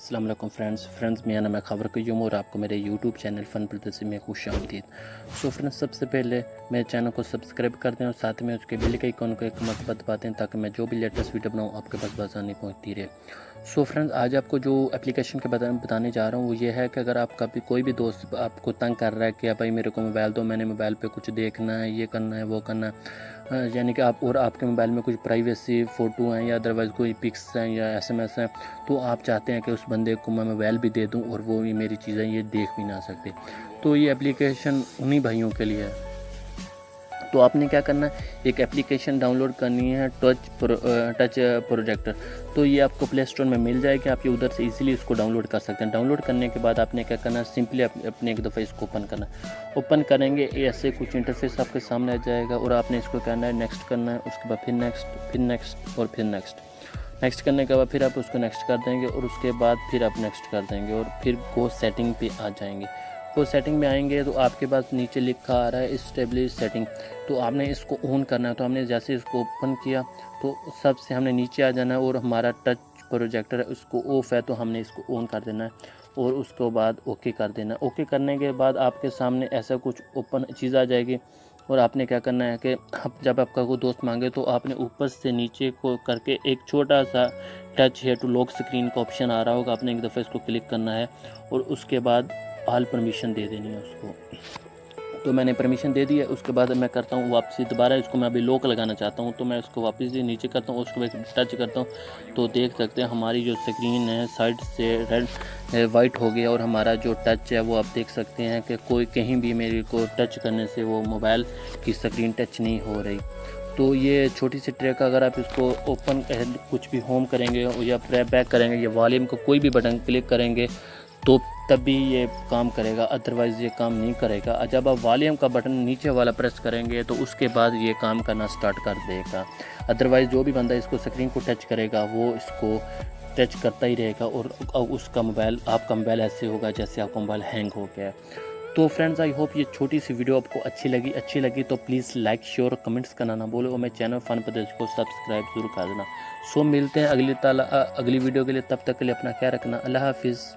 अस्सलाम वालेकुम फ्रेंड्स मेरा नाम है खबर क्यूम और आपको मेरे यूट्यूब चैनल फ़न प्रदर्शी में खुश आमदीद। सो फ्रेंड्स, सबसे पहले मेरे चैनल को सब्सक्राइब कर दें और साथ में उसके बिल के आइकन को एक मरतबा दबाते हैं ताकि मैं जो भी लेटेस्ट वीडियो बनाऊँ आपके पास आसानी पहुँचती रहे। सो फ्रेंड्स, आज आपको जो एप्लीकेशन के बताने जा रहा हूँ वो ये है कि अगर आपका भी कोई भी दोस्त आपको तंग कर रहा है कि भाई मेरे को मोबाइल दो, मैंने मोबाइल पे कुछ देखना है, ये करना है, वो करना है, यानी कि आप और आपके मोबाइल में कुछ प्राइवेसी फ़ोटो हैं या अदरवाइज़ कोई पिक्स हैं या एसएमएस हैं, तो आप चाहते हैं कि उस बंदे को मैं मोबाइल भी दे दूं और वो ये मेरी चीज़ें ये देख भी ना सकते, तो ये एप्लीकेशन उन्हीं भाइयों के लिए है। तो आपने क्या करना है, एक एप्लीकेशन डाउनलोड करनी है टच प्रोजेक्टर। तो ये आपको प्ले स्टोर में मिल जाएगी, आप ये उधर से इजीली इसको डाउनलोड कर सकते हैं। डाउनलोड करने के बाद आपने क्या करना है, सिंपली अपने एक दफ़ा इसको ओपन करना है। ओपन करेंगे ऐसे कुछ इंटरफेस आपके सामने आ जाएगा और आपने इसको करना है, नेक्स्ट करना है, उसके बाद फिर नेक्स्ट और फिर नेक्स्ट करने के बाद फिर आप उसको नेक्स्ट कर देंगे और उसके बाद फिर आप नेक्स्ट कर देंगे और फिर गो सेटिंग पे आ जाएंगे। वो सेटिंग में आएंगे तो आपके पास नीचे लिखा आ रहा है इस्टेब्लिश सेटिंग, तो आपने इसको ऑन करना है। तो हमने जैसे इसको ओपन किया तो सबसे हमने नीचे आ जाना है और हमारा टच प्रोजेक्टर है उसको ऑफ है तो हमने इसको ऑन कर देना है और उसके बाद ओके कर देना है। ओके करने के बाद आपके सामने ऐसा कुछ ओपन चीज़ आ जाएगी और आपने क्या करना है कि जब आपका कोई दोस्त मांगे तो आपने ऊपर से नीचे को करके एक छोटा सा टच है टू लॉक स्क्रीन का ऑप्शन आ रहा होगा, आपने एक दफ़ा इसको क्लिक करना है और उसके बाद ऑल परमिशन दे देनी है उसको। तो मैंने परमिशन दे दी है। उसके बाद मैं करता हूँ वापसी दोबारा, इसको मैं अभी लॉक लगाना चाहता हूँ तो मैं इसको वापस नीचे करता हूँ, उसको टच करता हूँ तो देख सकते हैं हमारी जो स्क्रीन है साइड से रेड वाइट हो गया और हमारा जो टच है वो आप देख सकते हैं कि कोई कहीं भी मेरे को टच करने से वो मोबाइल की स्क्रीन टच नहीं हो रही। तो ये छोटी सी ट्रिक, अगर आप इसको ओपन कुछ भी होम करेंगे या बैक करेंगे या वॉल्यूम को कोई भी बटन क्लिक करेंगे तो तभी ये काम करेगा, अदरवाइज़ ये काम नहीं करेगा। जब आप वॉल्यूम का बटन नीचे वाला प्रेस करेंगे तो उसके बाद ये काम करना स्टार्ट कर देगा। अदरवाइज़ जो भी बंदा इसको स्क्रीन को टच करेगा वो इसको टच करता ही रहेगा और उसका मोबाइल, आपका मोबाइल ऐसे होगा जैसे आपका मोबाइल हैंग हो गया। तो फ्रेंड्स, आई होप ये छोटी सी वीडियो आपको अच्छी लगी तो प्लीज़ लाइक शेयर और कमेंट्स करना ना बोलो और मेरे चैनल फन प्रदर्शी को सब्सक्राइब जरूर कर देना। सो मिलते हैं अगली वीडियो के लिए, तब तक के लिए अपना ख्याल रखना। अल्लाह हाफिज़।